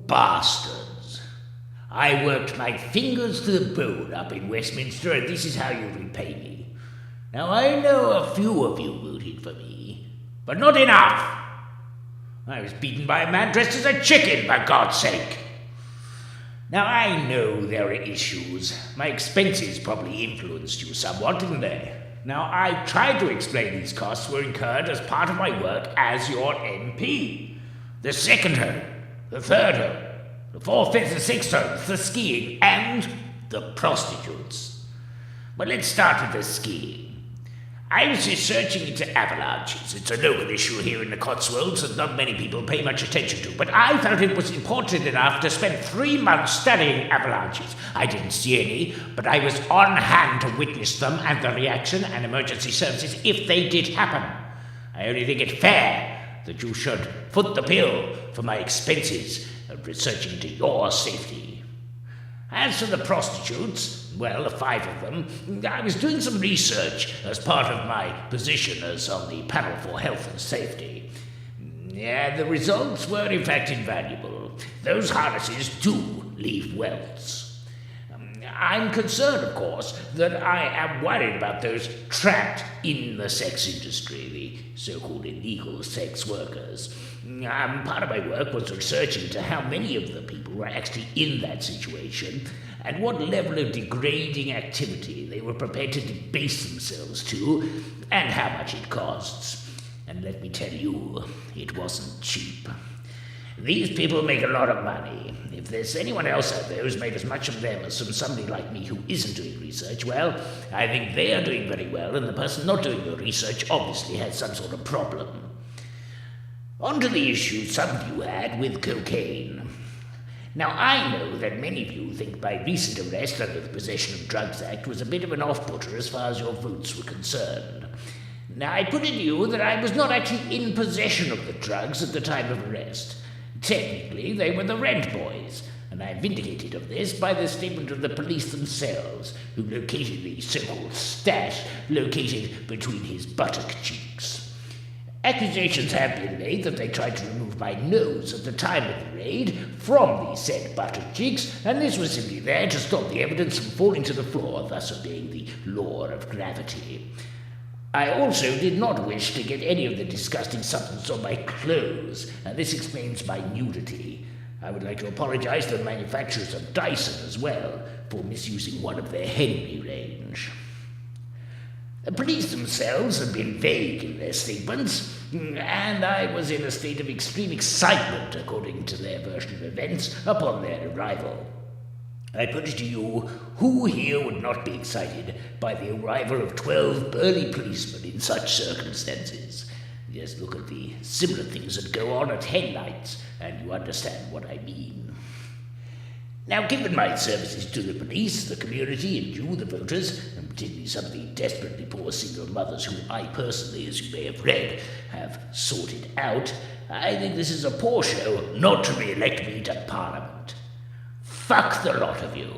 bastards. I worked my fingers to the bone up in Westminster, and this is how you repay me. Now, I know a few of you voted for me, but not enough. I was beaten by a man dressed as a chicken, for God's sake. Now, I know there are issues. My expenses probably influenced you somewhat, didn't they? Now, I tried to explain these costs were incurred as part of my work as your MP. The second home, the third home, the fourth, fifth, and sixth homes, the skiing, and the prostitutes. But let's start with the skiing. I was researching into avalanches. It's a local issue here in the Cotswolds that not many people pay much attention to, but I felt it was important enough to spend 3 months studying avalanches. I didn't see any, but I was on hand to witness them and the reaction and emergency services if they did happen. I only think it fair that you should foot the bill for my expenses of researching into your safety. As for the prostitutes, well, the 5 of them, I was doing some research as part of my position as on the panel for health and safety. Yeah, the results were in fact invaluable. Those harnesses do leave welts. I'm concerned, of course, that I am worried about those trapped in the sex industry, the so-called illegal sex workers. Part of my work was researching into how many of the people were actually in that situation and what level of degrading activity they were prepared to debase themselves to and how much it costs. And let me tell you, it wasn't cheap. These people make a lot of money. If there's anyone else out there who's made as much of them as from somebody like me who isn't doing research, well, I think they are doing very well, and the person not doing the research obviously has some sort of problem. On to the issue some of you had with cocaine. Now, I know that many of you think my recent arrest under the Possession of Drugs Act was a bit of an off-putter as far as your votes were concerned. Now, I put it to you that I was not actually in possession of the drugs at the time of arrest. Technically, they were the rent boys, and I am vindicated of this by the statement of the police themselves, who located the so-called stash located between his buttock cheeks. Accusations have been made that they tried to remove my nose at the time of the raid from the said buttock cheeks, and this was simply there to stop the evidence from falling to the floor, thus obeying the law of gravity. I also did not wish to get any of the disgusting substance on my clothes, and this explains my nudity. I would like to apologize to the manufacturers of Dyson as well for misusing one of their Henry range. The police themselves have been vague in their statements, and I was in a state of extreme excitement, according to their version of events, upon their arrival. I put it to you, who here would not be excited by the arrival of 12 burly policemen in such circumstances? Just look at the similar things that go on at hen nights, and you understand what I mean. Now, given my services to the police, the community, and you, the voters, and particularly some of the desperately poor single mothers who I personally, as you may have read, have sorted out, I think this is a poor show not to re-elect me to Parliament. Fuck the lot of you.